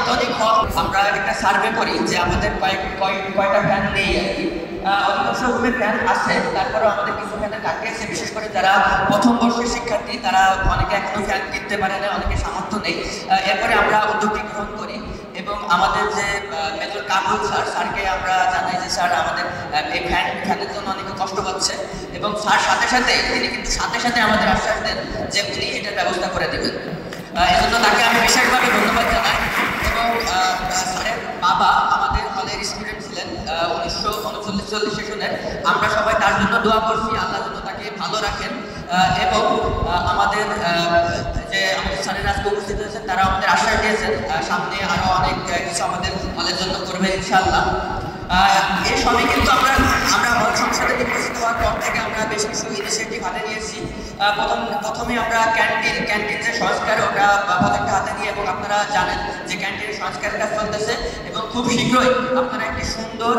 আধুনিক হল। আমরা একটা সার্ভে করি যে আমাদের কয়টা ফ্যান নেই আর কি। অধিকাংশ রুমে ফ্যান আছে, তারপরেও আমাদের কিছু ফ্যানের ঘাটতি আছে, বিশেষ করে যারা প্রথম বর্ষের শিক্ষার্থী তারা অনেকে এখনো ফ্যান কিনতে পারে না, অনেকে সামর্থ্য নেই। এরপরে আমরা উদ্যোগটি গ্রহণ করি এবং আমাদের যে মেজর কামরুল স্যারকে আমরা জানাই যে স্যার আমাদের এই ফ্যানের জন্য অনেকে কষ্ট পাচ্ছে, এবং স্যার তিনি কিন্তু সাথে সাথে আমাদের আশ্বাস দেন যে উনি এটার ব্যবস্থা করে দেবেন। এজন্য তাকে আমি বিশেষভাবে ধন্যবাদ জানাই। এবং স্যারের বাবা আমাদের হলের স্টুডেন্ট ছিলেন 1939-40 সেশনের। আমরা সবাই তার জন্য দোয়া করছি, আল্লাহ যেন তাকে ভালো রাখেন। এবং আমাদের যে আমাদের স্যারের আজকে উপস্থিত হয়েছেন তারা আমাদের আশ্বাস দিয়েছেন সামনে আরো অনেক কিছু আমাদের হলের জন্য করবে ইনশাআল্লাহ। এই সবই কিন্তু আমরা হল সংসদে নির্বাচিত হওয়ার পর থেকে আমরা বেশ কিছু ইনিশিয়েটিভ হাতে নিয়েছি। প্রথমে আমরা ক্যান্টিন যে সংস্কার ওটা প্রজেক্টটা হাতে নিয়ে, এবং আপনারা জানেন যে ক্যান্টিনের সংস্কারের কাজ চলতেছে এবং খুব শীঘ্রই আপনারা একটি সুন্দর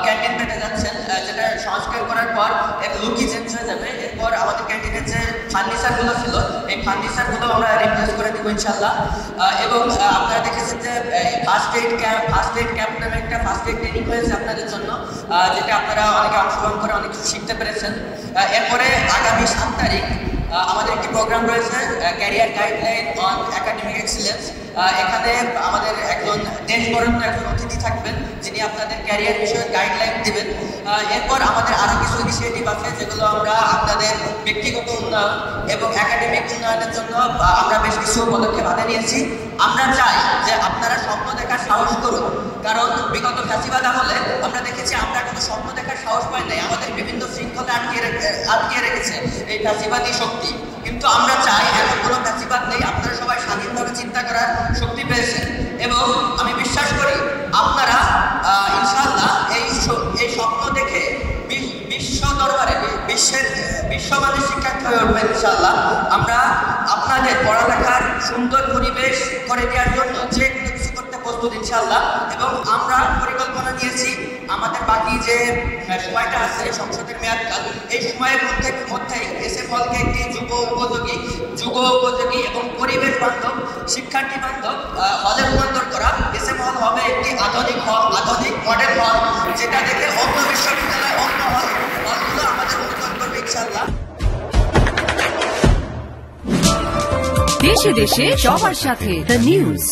ক্যান্টিন পেতে যাচ্ছেন, যেটা সংস্কার করার পর এর লুকই চেঞ্জ হয়ে যাবে। এরপর আমাদের ক্যান্টিনের যে ফার্নিচারগুলো ছিল এই ফার্নিচারগুলো আমরা রিপ্লেস করে দেবো ইনশাআল্লাহ। এবং আপনারা দেখেছেন যে ফার্স্ট এইড ক্যাম্প নামে একটা ফার্স্ট এইড ট্রেনিং হয়েছে আপনাদের জন্য, যেটা আপনারা অনেকে অংশগ্রহণ করে অনেক কিছু শিখতে পেরেছেন। এরপরে আগামী 7 তারিখ আমাদের একটি প্রোগ্রাম রয়েছে, career guideline on academic excellence. এখানে আমাদের একজন দেশবরেণ্য একজন অতিথি থাকবেন, যিনি আপনাদের ক্যারিয়ার বিষয়ে গাইডলাইন দেবেন। এরপর আমাদের আরও কিছু ইনিশিয়েটিভ আছে, যেগুলো আমরা আপনাদের ব্যক্তিগত উন্নয়ন এবং একাডেমিক উন্নয়নের জন্য আমরা বেশ কিছু পদক্ষেপ হাতে নিয়েছি। আমরা চাই যে আপনারা স্বপ্ন দেখার সাহস করুন, কারণ বিগত ফ্যাসিবাদ আমলে আমরা দেখেছি আমরা কোনো স্বপ্ন দেখার সাহস পাই নাই, আমাদের বিভিন্ন শৃঙ্খলা আটকে রেখেছে এই ফ্যাসিবাদী শক্তি। কিন্তু আমরা চাই এখন কোনো ফ্যাসিবাদ নেই, আপনারা সবাই স্বাধীনভাবে চিন্তা করার শক্তি পেয়েছেন, এবং আমি বিশ্বাস করি আপনারা ইনশাআল্লাহ এই স্বপ্ন দেখে বিশ্ব দরবারে বিশ্বমানের শিক্ষার্থী হয়ে উঠবেন ইনশাআল্লাহ। আমরা আপনাদের পড়ালেখার সুন্দর পরিবেশ করে দেওয়ার জন্য যে কোনো কিছু করতে প্রস্তুত ইনশাআল্লাহ। এবং আমরা পরিকল্পনা নিয়েছি আমাদের বাকি যে সময়টা আছে সংসদের মেয়াদকাল, এই সময়ের মধ্যেই এসএফ হলকে একটি যুগ উপযোগী এবং পরিবেশ বান্ধব শিক্ষার্থী বান্ধব হলে রূপান্তর করা। এসএফ হল হবে একটি আধুনিক মডেল হল, যেটা দেখে অন্য বিশ্ববিদ্যালয় অন্য হলগুলো আমাদের অনুকরণ করবে ইনশাআল্লাহ। দেশে দেশে সবার সাথে দ্য নিউজ।